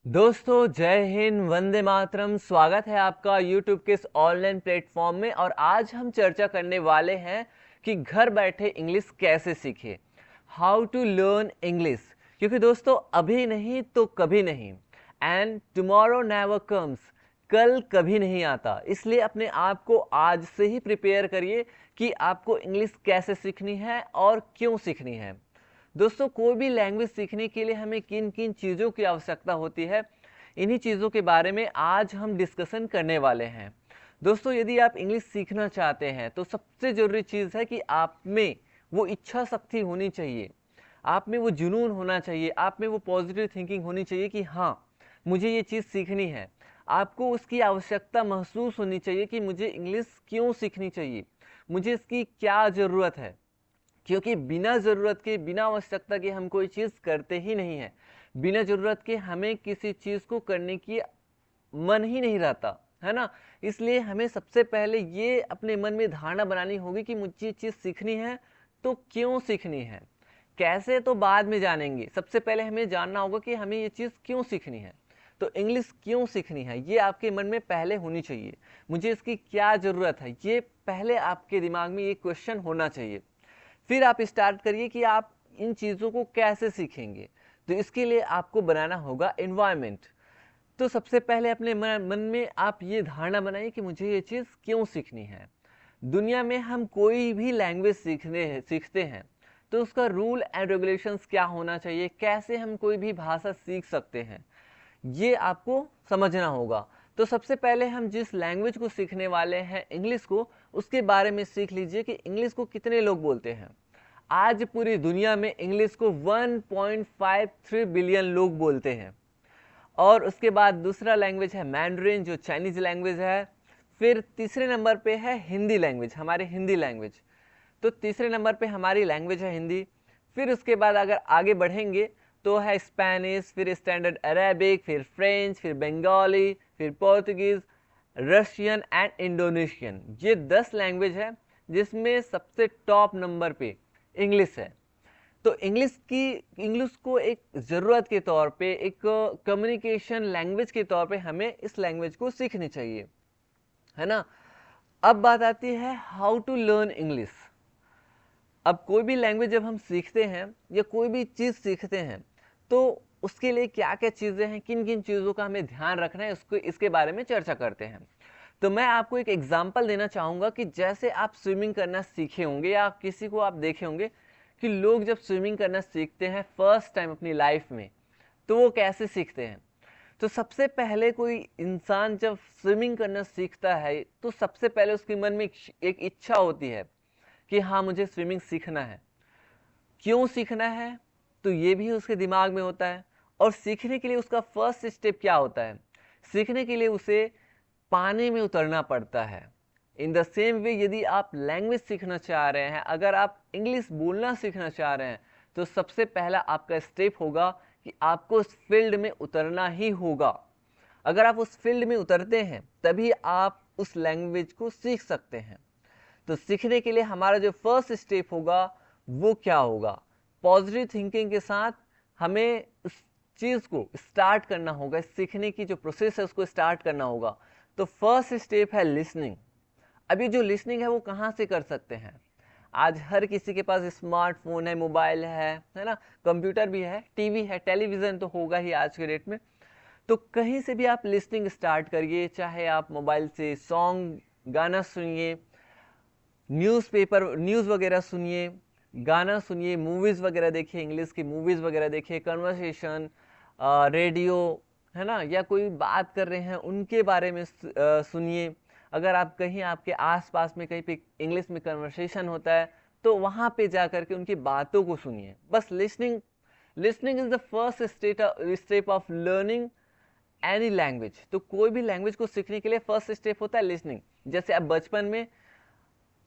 दोस्तों जय हिंद, वंदे मातरम। स्वागत है आपका यूट्यूब के इस ऑनलाइन प्लेटफॉर्म में। और आज हम चर्चा करने वाले हैं कि घर बैठे इंग्लिश कैसे सीखें, हाउ टू लर्न इंग्लिश। क्योंकि दोस्तों अभी नहीं तो कभी नहीं, एंड टुमारो नेवर कम्स, कल कभी नहीं आता। इसलिए अपने आप को आज से ही प्रिपेयर करिए कि आपको इंग्लिश कैसे सीखनी है और क्यों सीखनी है। दोस्तों कोई भी लैंग्वेज सीखने के लिए हमें किन किन चीज़ों की आवश्यकता होती है, इन्हीं चीज़ों के बारे में आज हम डिस्कशन करने वाले हैं। दोस्तों यदि आप इंग्लिश सीखना चाहते हैं तो सबसे ज़रूरी चीज़ है कि आप में वो इच्छा शक्ति होनी चाहिए, आप में वो जुनून होना चाहिए, आप में वो पॉजिटिव थिंकिंग होनी चाहिए कि हाँ मुझे ये चीज़ सीखनी है। आपको उसकी आवश्यकता महसूस होनी चाहिए कि मुझे इंग्लिश क्यों सीखनी चाहिए, मुझे इसकी क्या ज़रूरत है। क्योंकि बिना ज़रूरत के, बिना आवश्यकता के हम कोई चीज़ करते ही नहीं है। बिना ज़रूरत के हमें किसी चीज़ को करने की मन ही नहीं रहता, है ना। इसलिए हमें सबसे पहले ये अपने मन में धारणा बनानी होगी कि मुझे ये चीज़ सीखनी है तो क्यों सीखनी है। कैसे तो बाद में जानेंगे, सबसे पहले हमें जानना होगा कि हमें ये चीज़ क्यों सीखनी है। तो इंग्लिश क्यों सीखनी है ये आपके मन में पहले होनी चाहिए। मुझे इसकी क्या ज़रूरत है, ये पहले आपके दिमाग में ये क्वेश्चन होना चाहिए। फिर आप स्टार्ट करिए कि आप इन चीज़ों को कैसे सीखेंगे। तो इसके लिए आपको बनाना होगा एनवायरनमेंट। तो सबसे पहले अपने मन में आप ये धारणा बनाइए कि मुझे ये चीज़ क्यों सीखनी है। दुनिया में हम कोई भी लैंग्वेज सीखते हैं तो उसका रूल एंड रेगुलेशंस क्या होना चाहिए, कैसे हम कोई भी भाषा सीख सकते हैं, ये आपको समझना होगा। तो सबसे पहले हम जिस लैंग्वेज को सीखने वाले हैं, इंग्लिश को, उसके बारे में सीख लीजिए कि इंग्लिश को कितने लोग बोलते हैं। आज पूरी दुनिया में इंग्लिश को 1.53 बिलियन लोग बोलते हैं। और उसके बाद दूसरा लैंग्वेज है मैंड्रिन, जो चाइनीज लैंग्वेज है। फिर तीसरे नंबर पे है हिंदी लैंग्वेज, हमारी हिंदी लैंग्वेज। तो तीसरे नंबर पे हमारी लैंग्वेज है हिंदी। फिर उसके बाद अगर आगे बढ़ेंगे तो है स्पेनिश, फिर स्टैंडर्ड अरेबिक, फिर फ्रेंच, फिर बंगाली, फिर पोर्तुगीज, रशियन एंड इंडोनेशियन। ये 10 लैंग्वेज है जिसमें सबसे टॉप नंबर पे इंग्लिश है। तो इंग्लिश को एक ज़रूरत के तौर पे, एक कम्युनिकेशन लैंग्वेज के तौर पे हमें इस लैंग्वेज को सीखनी चाहिए, है ना। अब बात आती है हाउ टू लर्न इंग्लिश। अब कोई भी लैंग्वेज जब हम सीखते हैं या कोई भी चीज़ सीखते हैं तो उसके लिए क्या क्या चीज़ें हैं, किन किन चीज़ों का हमें ध्यान रखना है, उसको इसके बारे में चर्चा करते हैं। तो मैं आपको एक एग्जांपल देना चाहूँगा कि जैसे आप स्विमिंग करना सीखे होंगे या किसी को आप देखे होंगे कि लोग जब स्विमिंग करना सीखते हैं फर्स्ट टाइम अपनी लाइफ में, तो वो कैसे सीखते हैं। तो सबसे पहले कोई इंसान जब स्विमिंग करना सीखता है तो सबसे पहले उसके मन में एक इच्छा होती है कि हाँ मुझे स्विमिंग सीखना है। क्यों सीखना है, तो ये भी उसके दिमाग में होता है। और सीखने के लिए उसका फर्स्ट स्टेप क्या होता है, सीखने के लिए उसे पानी में उतरना पड़ता है। इन द सेम वे यदि आप लैंग्वेज सीखना चाह रहे हैं, अगर आप इंग्लिश बोलना सीखना चाह रहे हैं, तो सबसे पहला आपका स्टेप होगा कि आपको उस फील्ड में उतरना ही होगा। अगर आप उस फील्ड में उतरते हैं तभी आप उस लैंग्वेज को सीख सकते हैं। तो सीखने के लिए हमारा जो फर्स्ट स्टेप होगा वो क्या होगा, पॉजिटिव थिंकिंग के साथ हमें उस चीज़ को स्टार्ट करना होगा, सीखने की जो प्रोसेस है उसको स्टार्ट करना होगा। तो फर्स्ट स्टेप है लिसनिंग। अभी जो लिसनिंग है वो कहाँ से कर सकते हैं, आज हर किसी के पास स्मार्टफोन है, मोबाइल है ना, कंप्यूटर भी है, टीवी है, टेलीविज़न तो होगा ही आज के डेट में। तो कहीं से भी आप लिसनिंग स्टार्ट करिए, चाहे आप मोबाइल से सॉन्ग, गाना सुनिए, न्यूज़पेपर, न्यूज़ वगैरह सुनिए, गाना सुनिए, मूवीज़ वगैरह देखिए, इंग्लिश की मूवीज़ वगैरह देखिए, कन्वर्सेशन, रेडियो, है ना, या कोई बात कर रहे हैं उनके बारे में सुनिए। अगर आप कहीं आपके आसपास में कहीं पे इंग्लिश में कन्वर्सेशन होता है तो वहाँ पे जा कर के उनकी बातों को सुनिए। बस listening, listening is the first step of learning any language. तो कोई भी लैंग्वेज को सीखने के लिए फर्स्ट स्टेप होता है लिसनिंग। जैसे आप बचपन में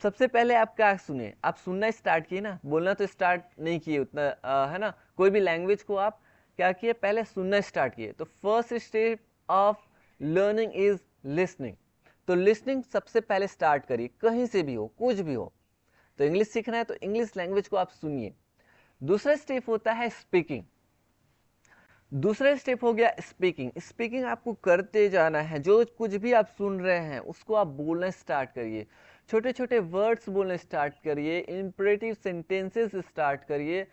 सबसे पहले आप क्या सुने, आप सुनना स्टार्ट किए ना, बोलना तो स्टार्ट नहीं किए उतना, है ना। कोई भी लैंग्वेज को आप क्या किए, पहले सुनना स्टार्ट किए। तो first step of learning is listening. तो लिसनिंग सबसे पहले स्टार्ट करिए, कहीं से भी हो, कुछ भी हो। तो इंग्लिश सीखना है तो इंग्लिश लैंग्वेज को आप सुनिए। दूसरा स्टेप होता है स्पीकिंग। दूसरा स्टेप हो गया स्पीकिंग। स्पीकिंग आपको करते जाना है, जो कुछ भी आप सुन रहे हैं उसको आप बोलना स्टार्ट करिए, छोटे छोटे वर्ड्स बोलना स्टार्ट करिए, इंपरेटिव सेंटेंसेस स्टार्ट करिए।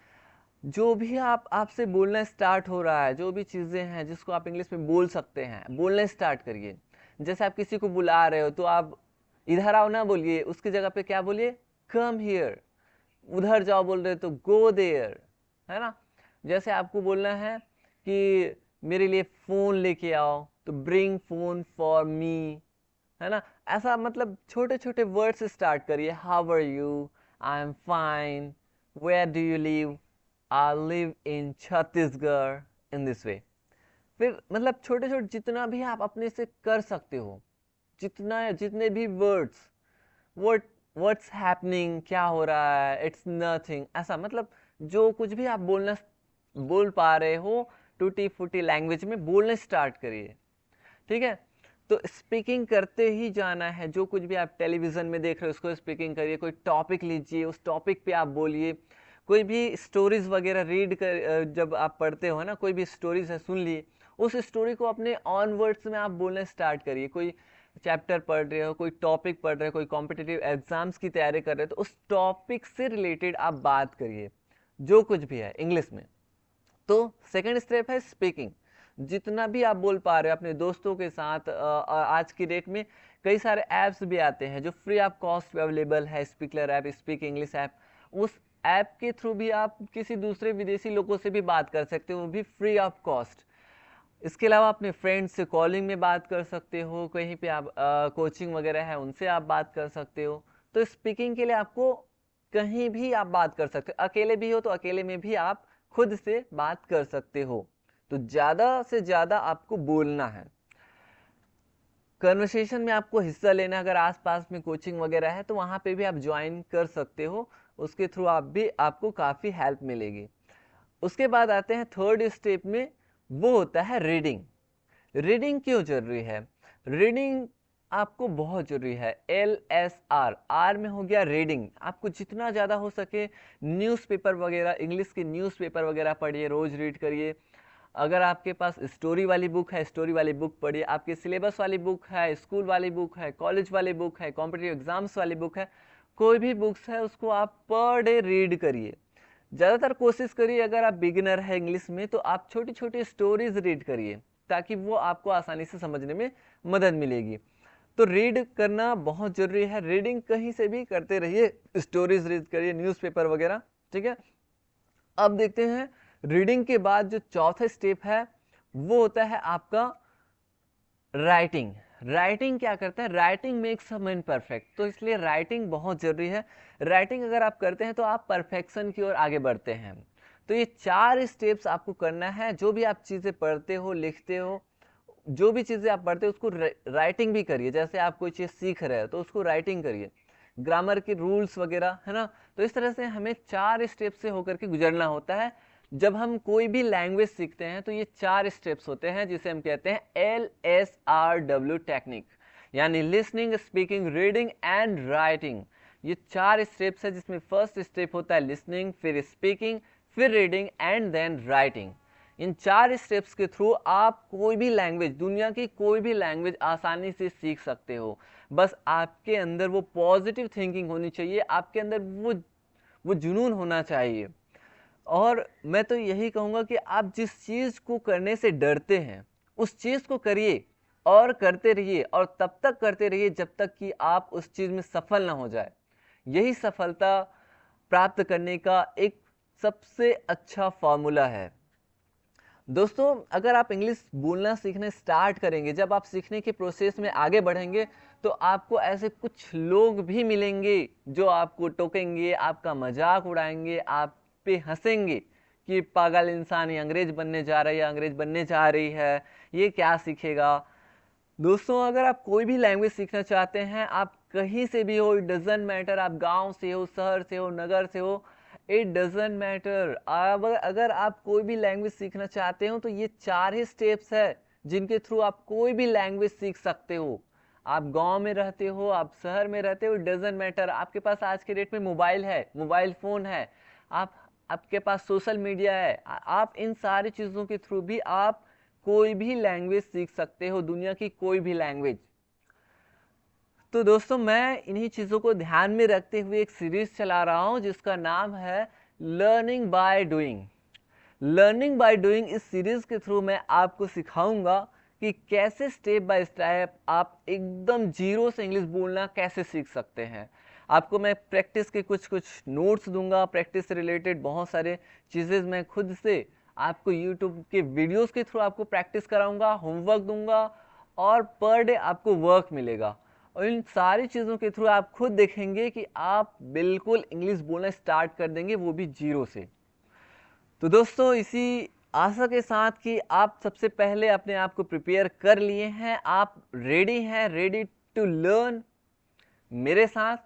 जो भी आपसे बोलना स्टार्ट हो रहा है, जो भी चीज़ें हैं जिसको आप इंग्लिश में बोल सकते हैं, बोलना स्टार्ट करिए। जैसे आप किसी को बुला रहे हो तो आप इधर आओ ना बोलिए, उसकी जगह पे क्या बोलिए, कम हियर। उधर जाओ बोल रहे तो गो देयर, है ना। जैसे आपको बोलना है कि मेरे लिए फ़ोन लेके आओ तो ब्रिंग फोन फॉर मी, है ना। ऐसा मतलब छोटे छोटे वर्ड्स स्टार्ट करिए। How are you, I am fine, where do you live, I live in Chhattisgarh, in this way. फिर मतलब छोटे छोटे जितना भी आप अपने से कर सकते हो, जितने भी वर्ड्स, व्हाट व्हाट्स हैपनिंग, क्या हो रहा है, इट्स नथिंग, ऐसा मतलब जो कुछ भी आप बोल पा रहे हो टूटी फूटी लैंग्वेज में बोलना स्टार्ट करिए। ठीक है, तो स्पीकिंग करते ही जाना है। जो कुछ भी आप टेलीविज़न में देख रहे हो उसको स्पीकिंग करिए, कोई टॉपिक लीजिए, उस टॉपिक पे आप बोलिए। कोई भी स्टोरीज वगैरह रीड कर, जब आप पढ़ते हो ना, कोई भी स्टोरीज है सुन लिए, उस स्टोरी को अपने ऑन वर्ड्स में आप बोलना स्टार्ट करिए। कोई चैप्टर पढ़ रहे हो, कोई टॉपिक पढ़ रहे हो, कोई कॉम्पिटिटिव एग्जाम्स की तैयारी कर रहे हो, तो उस टॉपिक से रिलेटेड आप बात करिए, जो कुछ भी है इंग्लिश में। तो सेकंड स्टेप है स्पीकिंग। जितना भी आप बोल पा रहे हो अपने दोस्तों के साथ, आज की डेट में कई सारे ऐप्स भी आते हैं जो फ्री ऑफ कॉस्ट अवेलेबल है, speaker app, speak English app. उस ऐप के थ्रू भी आप किसी दूसरे विदेशी लोगों से भी बात कर सकते हो, वो भी फ्री ऑफ कॉस्ट। इसके अलावा अपने फ्रेंड्स से कॉलिंग में बात कर सकते हो, कहीं पे आप कोचिंग वगैरह है उनसे आप बात कर सकते हो। तो स्पीकिंग के लिए आपको कहीं भी आप बात कर सकते हो, अकेले भी हो तो अकेले में भी आप खुद से बात कर सकते हो। तो ज़्यादा से ज़्यादा आपको बोलना है। कन्वर्सेशन में आपको हिस्सा लेना, अगर आसपास में कोचिंग वगैरह है तो वहाँ पे भी आप ज्वाइन कर सकते हो, उसके थ्रू आपको काफ़ी हेल्प मिलेगी। उसके बाद आते हैं थर्ड स्टेप में, वो होता है रीडिंग। रीडिंग क्यों जरूरी है? रीडिंग आपको बहुत जरूरी है। LSR, आर में हो गया रीडिंग। आपको जितना ज़्यादा हो सके न्यूज़पेपर वगैरह, इंग्लिश के न्यूज़पेपर वगैरह पढ़िए, रोज़ रीड करिए। अगर आपके पास स्टोरी वाली बुक है, स्टोरी वाली बुक पढ़िए। आपके सिलेबस वाली बुक है, स्कूल वाली बुक है, कॉलेज वाली बुक है, कॉम्पिटिटिव एग्जाम्स वाली बुक है, कोई भी बुक्स है उसको आप पर डे रीड करिए। ज़्यादातर कोशिश करिए, अगर आप बिगिनर है इंग्लिश में तो आप छोटी छोटी स्टोरीज रीड करिए, ताकि वो आपको आसानी से समझने में मदद मिलेगी। तो रीड करना बहुत ज़रूरी है। रीडिंग कहीं से भी करते रहिए, स्टोरीज रीड करिए, न्यूज़पेपर वगैरह। ठीक है, अब देखते हैं रीडिंग के बाद जो चौथा स्टेप है वो होता है आपका राइटिंग। राइटिंग क्या करता है? Writing makes a man perfect. तो इसलिए राइटिंग बहुत जरूरी है। राइटिंग अगर आप करते हैं तो आप परफेक्शन की ओर आगे बढ़ते हैं। तो ये 4 स्टेप्स आपको करना है। जो भी आप चीज़ें पढ़ते हो, लिखते हो, जो भी चीज़ें आप पढ़ते हो उसको राइटिंग भी करिए। जैसे आप कोई चीज़ सीख रहे हो तो उसको राइटिंग करिए, ग्रामर के रूल्स वगैरह, है ना। तो इस तरह से हमें 4 स्टेप से होकर के गुजरना होता है। जब हम कोई भी लैंग्वेज सीखते हैं तो ये 4 स्टेप्स होते हैं, जिसे हम कहते हैं LSRW टेक्निक, यानी listening, speaking, reading and writing. ये 4 स्टेप्स है, जिसमें फर्स्ट स्टेप होता है लिसनिंग, फिर स्पीकिंग, फिर रीडिंग एंड देन राइटिंग। इन 4 स्टेप्स के थ्रू आप कोई भी लैंग्वेज, दुनिया की कोई भी लैंग्वेज आसानी से सीख सकते हो। बस आपके अंदर वो पॉजिटिव थिंकिंग होनी चाहिए, आपके अंदर वो जुनून होना चाहिए। और मैं तो यही कहूँगा कि आप जिस चीज़ को करने से डरते हैं उस चीज़ को करिए और करते रहिए, और तब तक करते रहिए जब तक कि आप उस चीज़ में सफल ना हो जाए। यही सफलता प्राप्त करने का एक सबसे अच्छा फॉर्मूला है। दोस्तों, अगर आप इंग्लिश बोलना सीखने स्टार्ट करेंगे, जब आप सीखने के प्रोसेस में आगे बढ़ेंगे तो आपको ऐसे कुछ लोग भी मिलेंगे जो आपको टोकेंगे, आपका मजाक उड़ाएंगे, आप पे हंसेंगे कि पागल इंसान, ये अंग्रेज बनने जा रहा है या अंग्रेज बनने जा रही है, ये क्या सीखेगा। दोस्तों, अगर आप कोई भी लैंग्वेज सीखना चाहते हैं, आप कहीं से भी हो, इट डजेंट मैटर, आप गांव से हो, शहर से हो, नगर से हो, इट डजेंट मैटर। अगर आप कोई भी लैंग्वेज सीखना चाहते हो तो ये 4 ही स्टेप्स है जिनके थ्रू आप कोई भी लैंग्वेज सीख सकते हो। आप गांव में रहते हो, आप शहर में रहते हो, इट डजेंट मैटर। आपके पास आज के डेट में मोबाइल है, मोबाइल फ़ोन है, आप आपके पास सोशल मीडिया है, आप इन सारी चीज़ों के थ्रू भी आप कोई भी लैंग्वेज सीख सकते हो, दुनिया की कोई भी लैंग्वेज। तो दोस्तों मैं इन्हीं चीज़ों को ध्यान में रखते हुए एक सीरीज़ चला रहा हूँ जिसका नाम है learning by doing. Learning by doing इस सीरीज़ के थ्रू मैं आपको सिखाऊंगा कि कैसे स्टेप बाय स्टेप आप एकदम जीरो से इंग्लिश बोलना कैसे सीख सकते हैं। आपको मैं प्रैक्टिस के कुछ नोट्स दूंगा, प्रैक्टिस से रिलेटेड बहुत सारे चीज़ें मैं खुद से आपको यूट्यूब के वीडियोस के थ्रू आपको प्रैक्टिस कराऊंगा, होमवर्क दूंगा और पर डे आपको वर्क मिलेगा। और इन सारी चीज़ों के थ्रू आप खुद देखेंगे कि आप बिल्कुल इंग्लिश बोलना स्टार्ट कर देंगे, वो भी जीरो से। तो दोस्तों इसी आशा के साथ कि आप सबसे पहले अपने आप को प्रिपेयर कर लिए हैं, आप रेडी हैं, रेडी टू लर्न मेरे साथ,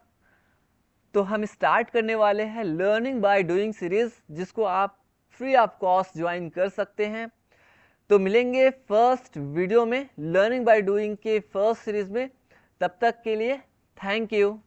तो हम स्टार्ट करने वाले हैं लर्निंग बाय डूइंग सीरीज, जिसको आप फ्री ऑफ कॉस्ट ज्वाइन कर सकते हैं। तो मिलेंगे फर्स्ट वीडियो में लर्निंग बाय डूइंग के फर्स्ट सीरीज में। तब तक के लिए थैंक यू।